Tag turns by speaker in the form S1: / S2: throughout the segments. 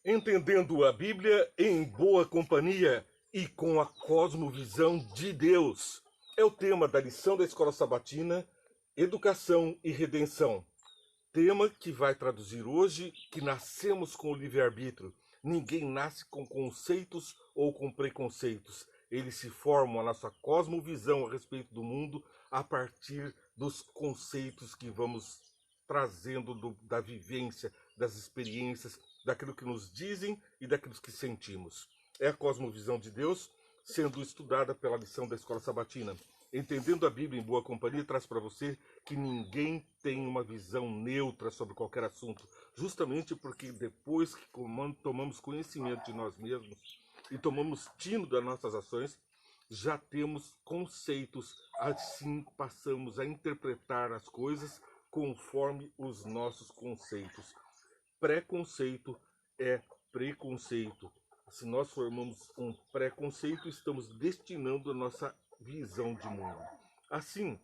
S1: Entendendo a Bíblia em boa companhia e com a cosmovisão de Deus. É o tema da lição da Escola Sabatina, Educação e Redenção. Tema que vai traduzir hoje que nascemos com o livre-arbítrio. Ninguém nasce com conceitos ou com preconceitos. Eles se formam a nossa cosmovisão a respeito do mundo a partir dos conceitos que vamos trazendo da vivência, das experiências, daquilo que nos dizem e daquilo que sentimos. É a cosmovisão de Deus sendo estudada pela lição da Escola Sabatina. Entendendo a Bíblia em boa companhia traz para você que ninguém tem uma visão neutra sobre qualquer assunto, justamente porque depois que tomamos conhecimento de nós mesmos e tomamos tino das nossas ações, já temos conceitos, assim passamos a interpretar as coisas conforme os nossos conceitos. Preconceito é preconceito. Se nós formamos um preconceito, estamos destinando a nossa visão de mundo. Assim,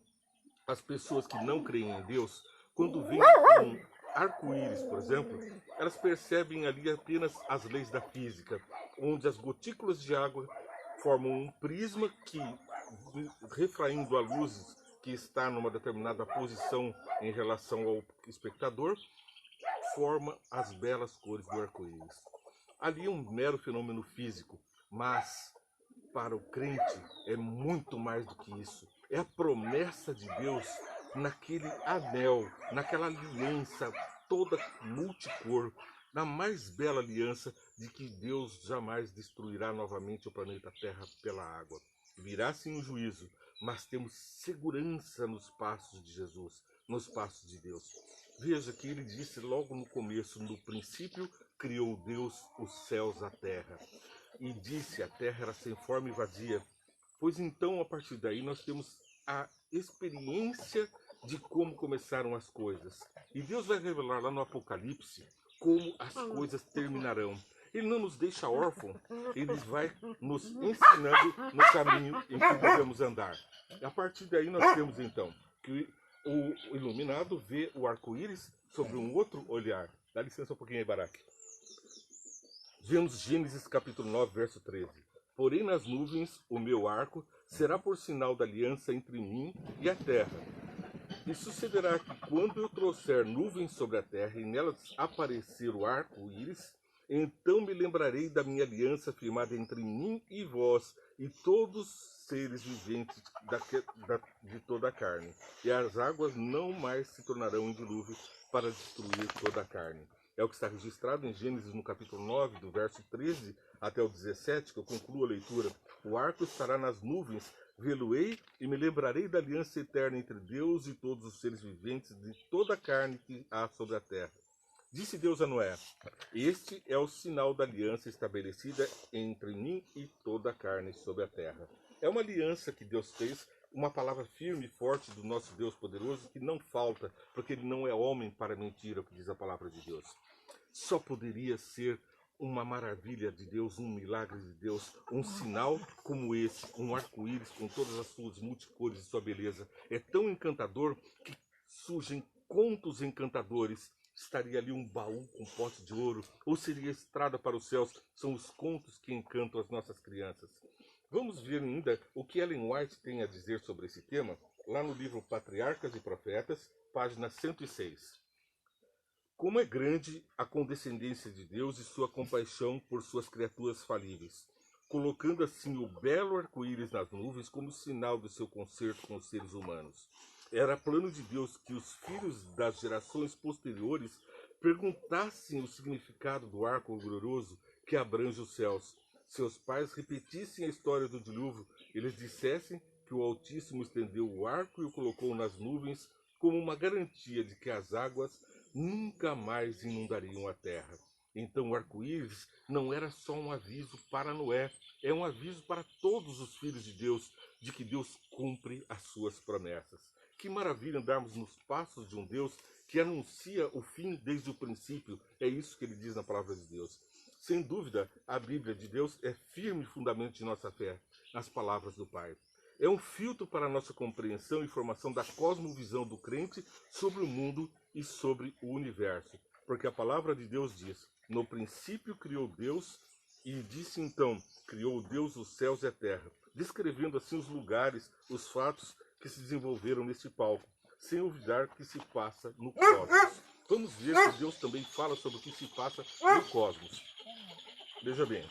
S1: as pessoas que não creem em Deus, quando veem um arco-íris, por exemplo, elas percebem ali apenas as leis da física, onde as gotículas de água formam um prisma que, refraindo a luz que está numa determinada posição em relação ao espectador, forma as belas cores do arco-íris. Ali é um mero fenômeno físico, mas para o crente é muito mais do que isso. É a promessa de Deus naquele anel, naquela aliança toda multicor, na mais bela aliança de que Deus jamais destruirá novamente o planeta Terra pela água. Virá sim o juízo, mas temos segurança nos passos de Jesus, nos passos de Deus. Veja que ele disse logo no começo, no princípio criou Deus os céus e a terra. E disse, a terra era sem forma e vazia. Pois então, a partir daí, nós temos a experiência de como começaram as coisas. E Deus vai revelar lá no Apocalipse como as coisas terminarão. Ele não nos deixa órfãos, ele vai nos ensinando no caminho em que devemos andar. A partir daí nós temos então que o iluminado vê o arco-íris sobre um outro olhar. Dá licença um pouquinho aí, Baraque. Vemos Gênesis capítulo 9, verso 13. Porém nas nuvens o meu arco será por sinal da aliança entre mim e a terra. E sucederá que quando eu trouxer nuvens sobre a terra e nelas aparecer o arco-íris, então me lembrarei da minha aliança firmada entre mim e vós e todos os seres viventes de toda a carne. E as águas não mais se tornarão em dilúvio para destruir toda a carne. É o que está registrado em Gênesis no capítulo 9, do verso 13 até o 17, que eu concluo a leitura. O arco estará nas nuvens, vê-lo-ei e me lembrarei da aliança eterna entre Deus e todos os seres viventes de toda a carne que há sobre a terra. Disse Deus a Noé, este é o sinal da aliança estabelecida entre mim e toda a carne sobre a terra. É uma aliança que Deus fez, uma palavra firme e forte do nosso Deus poderoso que não falta, porque ele não é homem para mentir, é o que diz a palavra de Deus. Só poderia ser uma maravilha de Deus, um milagre de Deus, um sinal como esse, um arco-íris com todas as suas multicores e sua beleza. É tão encantador que surgem contos encantadores. Estaria ali um baú com pote de ouro, ou seria estrada para os céus. São os contos que encantam as nossas crianças. Vamos ver ainda o que Ellen White tem a dizer sobre esse tema, lá no livro Patriarcas e Profetas, página 106. Como é grande a condescendência de Deus e sua compaixão por suas criaturas falíveis, colocando assim o belo arco-íris nas nuvens como sinal do seu concerto com os seres humanos. Era plano de Deus que os filhos das gerações posteriores perguntassem o significado do arco glorioso que abrange os céus. Seus pais repetissem a história do dilúvio, eles dissessem que o Altíssimo estendeu o arco e o colocou nas nuvens como uma garantia de que as águas nunca mais inundariam a terra. Então o arco-íris não era só um aviso para Noé, é um aviso para todos os filhos de Deus, de que Deus cumpre as suas promessas. Que maravilha andarmos nos passos de um Deus que anuncia o fim desde o princípio. É isso que ele diz na palavra de Deus. Sem dúvida, a Bíblia de Deus é firme fundamento de nossa fé, nas palavras do Pai. É um filtro para a nossa compreensão e formação da cosmovisão do crente sobre o mundo e sobre o universo. Porque a palavra de Deus diz: no princípio criou Deus, e disse então: criou Deus os céus e a terra, descrevendo assim os lugares, os fatos que se desenvolveram neste palco, sem olvidar o que se passa no cosmos. Vamos ver que Deus também fala sobre o que se passa no cosmos. Veja bem.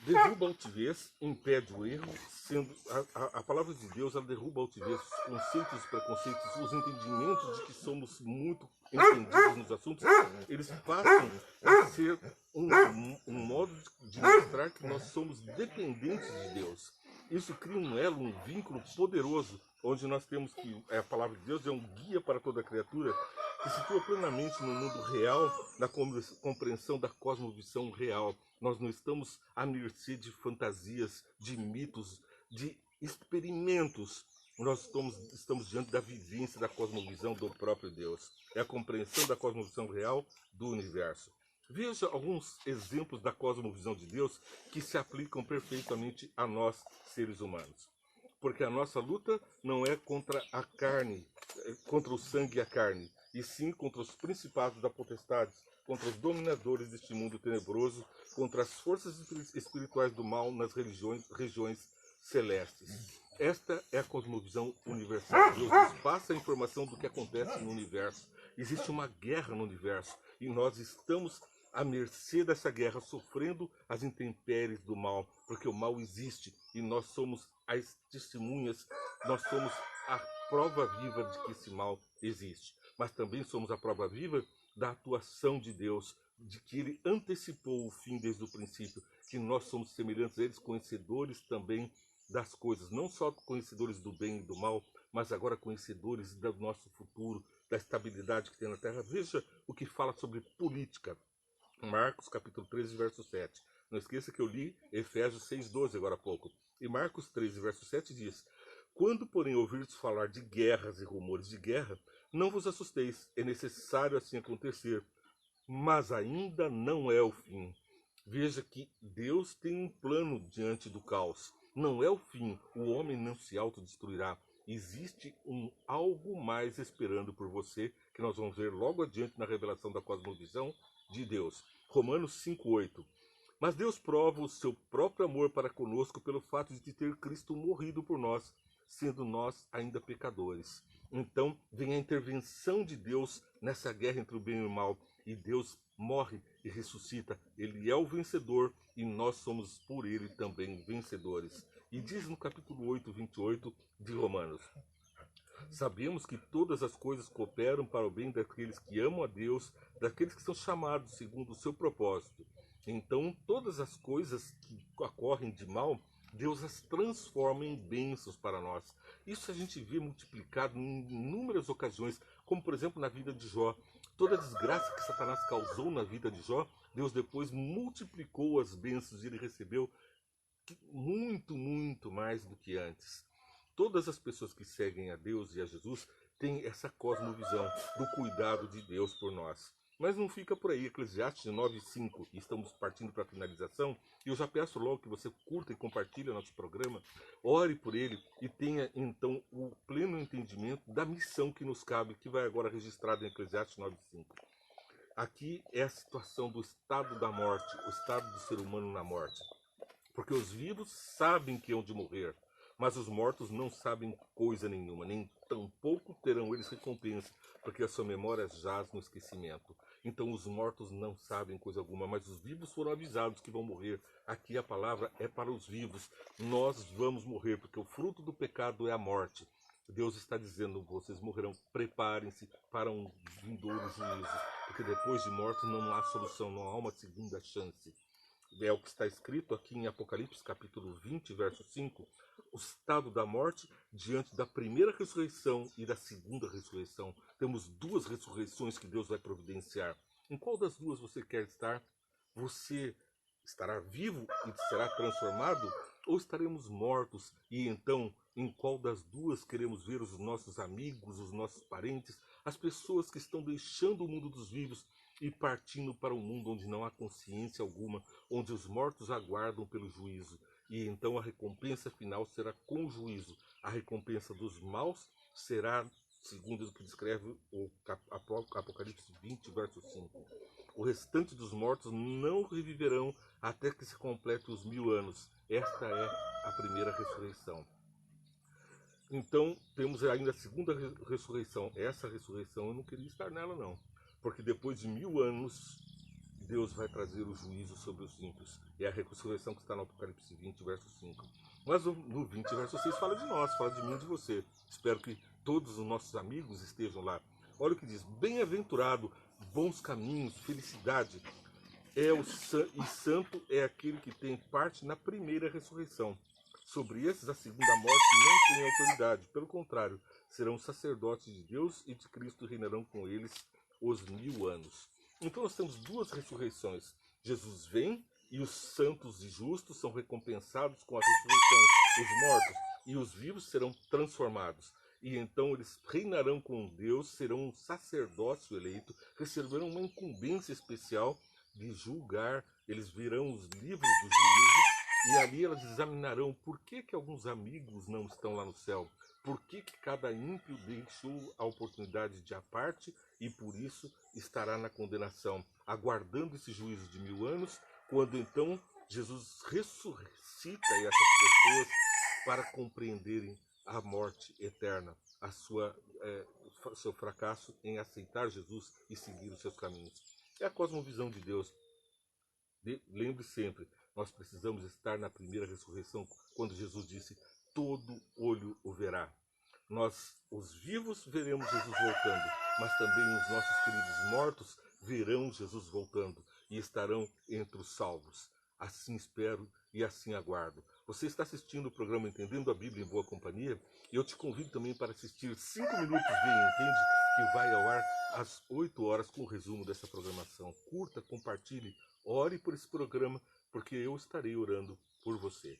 S1: Derruba a altivez, impede o erro, sendo a palavra de Deus, ela derruba a altivez, os conceitos, os preconceitos, os entendimentos de que somos muito entendidos nos assuntos, eles passam a ser um modo de mostrar que nós somos dependentes de Deus. Isso cria um elo, um vínculo poderoso, onde nós temos que a palavra de Deus é um guia para toda a criatura, que se situa plenamente no mundo real, na compreensão da cosmovisão real. Nós não estamos à mercê de fantasias, de mitos, de experimentos. Nós estamos diante da vivência da cosmovisão do próprio Deus. É a compreensão da cosmovisão real do universo. Veja alguns exemplos da cosmovisão de Deus que se aplicam perfeitamente a nós, seres humanos. Porque a nossa luta não é contra a carne, contra o sangue e a carne, e sim contra os principados da potestade, contra os dominadores deste mundo tenebroso, contra as forças espirituais do mal nas regiões celestes. Esta é a cosmovisão universal. Deus nos passa a informação do que acontece no universo. Existe uma guerra no universo e nós estamos à mercê dessa guerra, sofrendo as intempéries do mal, porque o mal existe e nós somos as testemunhas, nós somos a prova viva de que esse mal existe. Mas também somos a prova viva da atuação de Deus, de que Ele antecipou o fim desde o princípio, que nós somos semelhantes a eles, conhecedores também das coisas, não só conhecedores do bem e do mal, mas agora conhecedores do nosso futuro, da estabilidade que tem na Terra. Veja o que fala sobre política. Marcos capítulo 13, verso 7. Não esqueça que eu li Efésios 6,12 agora há pouco. E Marcos 13, verso 7 diz: quando, porém, ouvirdes falar de guerras e rumores de guerra, não vos assusteis, é necessário assim acontecer, mas ainda não é o fim. Veja que Deus tem um plano diante do caos. Não é o fim, o homem não se autodestruirá. Existe algo mais esperando por você, que nós vamos ver logo adiante na revelação da cosmovisão de Deus. Romanos 5,8. Mas Deus prova o seu próprio amor para conosco pelo fato de ter Cristo morrido por nós, sendo nós ainda pecadores. Então vem a intervenção de Deus nessa guerra entre o bem e o mal, e Deus morre e ressuscita. Ele é o vencedor e nós somos por ele também vencedores. E diz no capítulo 8, 28 de Romanos: sabemos que todas as coisas cooperam para o bem daqueles que amam a Deus, daqueles que são chamados segundo o seu propósito. Então, todas as coisas que ocorrem de mal, Deus as transforma em bênçãos para nós. Isso a gente vê multiplicado em inúmeras ocasiões, como por exemplo na vida de Jó. Toda a desgraça que Satanás causou na vida de Jó, Deus depois multiplicou as bênçãos e ele recebeu muito, muito mais do que antes. Todas as pessoas que seguem a Deus e a Jesus têm essa cosmovisão do cuidado de Deus por nós. Mas não fica por aí. Eclesiastes 9:5, e estamos partindo para a finalização, e eu já peço logo que você curta e compartilhe o nosso programa, ore por ele e tenha então o pleno entendimento da missão que nos cabe, que vai agora registrado em Eclesiastes 9:5. Aqui é a situação do estado da morte, o estado do ser humano na morte. Porque os vivos sabem que hão de morrer, mas os mortos não sabem coisa nenhuma, nem tampouco terão eles recompensa, porque a sua memória jaz no esquecimento. Então os mortos não sabem coisa alguma, mas os vivos foram avisados que vão morrer. Aqui a palavra é para os vivos. Nós vamos morrer, porque o fruto do pecado é a morte. Deus está dizendo: vocês morrerão, preparem-se para um vindouro juízo, porque depois de mortos não há solução, não há uma segunda chance. É o que está escrito aqui em Apocalipse capítulo 20, verso 5, o estado da morte diante da primeira ressurreição e da segunda ressurreição. Temos duas ressurreições que Deus vai providenciar. Em qual das duas você quer estar? Você estará vivo e será transformado? Ou estaremos mortos? E então, em qual das duas queremos ver os nossos amigos, os nossos parentes, as pessoas que estão deixando o mundo dos vivos e partindo para um mundo onde não há consciência alguma, onde os mortos aguardam pelo juízo. E então a recompensa final será com juízo. A recompensa dos maus será, segundo o que descreve o Apocalipse 20, verso 5. O restante dos mortos não reviverão até que se complete os 1000 anos. Esta é a primeira ressurreição. Então, temos ainda a segunda ressurreição. Essa ressurreição eu não queria estar nela, não. Porque depois de 1000 anos, Deus vai trazer o juízo sobre os ímpios. É a ressurreição que está no Apocalipse 20, verso 5. Mas no 20, verso 6, fala de nós, fala de mim e de você. Espero que todos os nossos amigos estejam lá. Olha o que diz: bem-aventurado, bons caminhos, felicidade. E santo é aquele que tem parte na primeira ressurreição. Sobre esses, a segunda morte não tem autoridade. Pelo contrário, serão sacerdotes de Deus e de Cristo, e reinarão com eles os 1000 anos. Então nós temos duas ressurreições. Jesus vem e os santos e justos são recompensados com a ressurreição. Os mortos e os vivos serão transformados. E então eles reinarão com Deus, serão um sacerdócio eleito, receberão uma incumbência especial de julgar. Eles virão os livros do juízo e ali elas examinarão por que alguns amigos não estão lá no céu, por que cada ímpio deixou a oportunidade de à parte e por isso estará na condenação, aguardando esse juízo de 1000 anos, quando então Jesus ressuscita essas pessoas para compreenderem a morte eterna, seu fracasso em aceitar Jesus e seguir os seus caminhos. É a cosmovisão de Deus. Lembre sempre, nós precisamos estar na primeira ressurreição, quando Jesus disse: todo olho o verá. Nós, os vivos, veremos Jesus voltando, mas também os nossos queridos mortos verão Jesus voltando e estarão entre os salvos. Assim espero e assim aguardo. Você está assistindo o programa Entendendo a Bíblia em Boa Companhia, e eu te convido também para assistir 5 minutos de Entende, que vai ao ar às 8 horas com o resumo dessa programação. Curta, compartilhe, ore por esse programa, porque eu estarei orando por você.